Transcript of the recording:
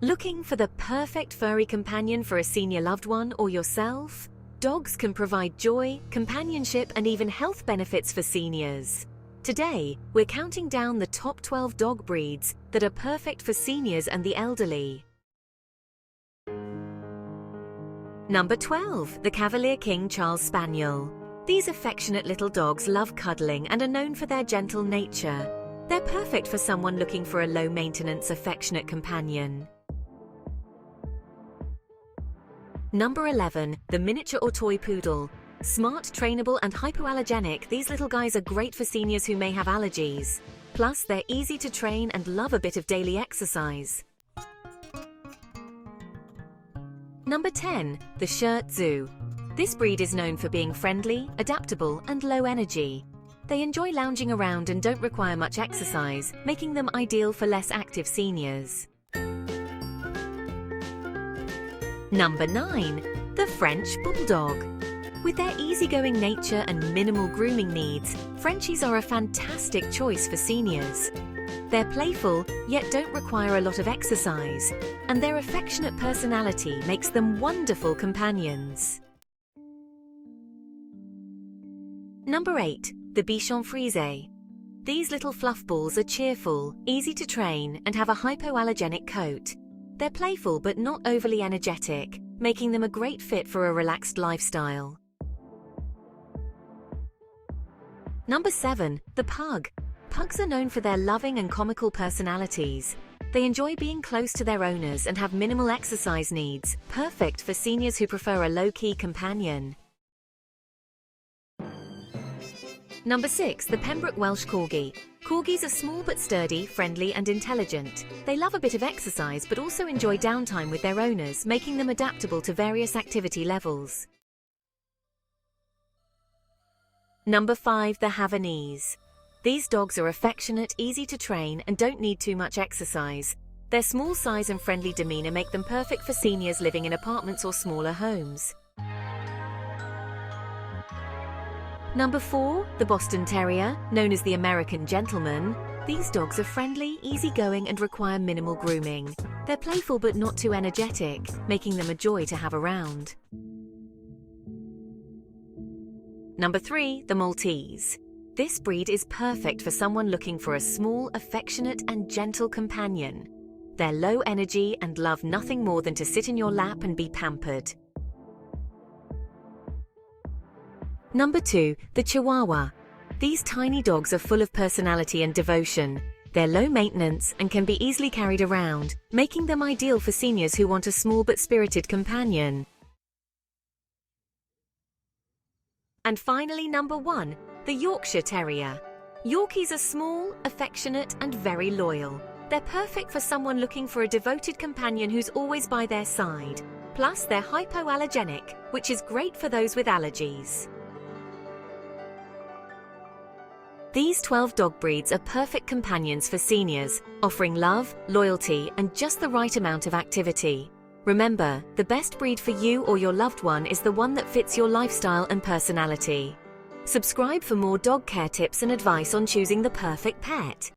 Looking for the perfect furry companion for a senior loved one or yourself? Dogs can provide joy, companionship, and even health benefits for seniors. Today, we're counting down the top 12 dog breeds that are perfect for seniors and the elderly. Number 12, the Cavalier King Charles Spaniel. These affectionate little dogs love cuddling and are known for their gentle nature. They're perfect for someone looking for a low-maintenance, affectionate companion. Number 11, the Miniature or Toy Poodle. Smart, trainable, and hypoallergenic, these little guys are great for seniors who may have allergies. Plus, they're easy to train and love a bit of daily exercise. Number 10, the Shih Tzu. This breed is known for being friendly, adaptable, and low energy. They enjoy lounging around and don't require much exercise, making them ideal for less active seniors. Number 9, the French Bulldog. With their easygoing nature and minimal grooming needs, Frenchies are a fantastic choice for seniors. They're playful, yet don't require a lot of exercise, and their affectionate personality makes them wonderful companions. Number 8, the Bichon Frise. These little fluff balls are cheerful, easy to train, and have a hypoallergenic coat. They're playful but not overly energetic, making them a great fit for a relaxed lifestyle. Number 7, the Pug. Pugs are known for their loving and comical personalities. They enjoy being close to their owners and have minimal exercise needs, perfect for seniors who prefer a low-key companion. Number 6, the Pembroke Welsh Corgi. Corgis are small but sturdy, friendly, and intelligent. They love a bit of exercise but also enjoy downtime with their owners, making them adaptable to various activity levels. Number 5, the Havanese. These dogs are affectionate, easy to train, and don't need too much exercise. Their small size and friendly demeanor make them perfect for seniors living in apartments or smaller homes. Number 4, the Boston Terrier, known as the American Gentleman. These dogs are friendly, easygoing, and require minimal grooming. They're playful but not too energetic, making them a joy to have around. Number 3, the Maltese. This breed is perfect for someone looking for a small, affectionate, and gentle companion. They're low energy and love nothing more than to sit in your lap and be pampered. Number 2, the Chihuahua. These tiny dogs are full of personality and devotion. They're low maintenance and can be easily carried around, making them ideal for seniors who want a small but spirited companion. And finally, number 1, the Yorkshire Terrier. Yorkies are small, affectionate, and very loyal. They're perfect for someone looking for a devoted companion who's always by their side. Plus, they're hypoallergenic, which is great for those with allergies. These 12 dog breeds are perfect companions for seniors, offering love, loyalty, and just the right amount of activity. Remember, the best breed for you or your loved one is the one that fits your lifestyle and personality. Subscribe for more dog care tips and advice on choosing the perfect pet.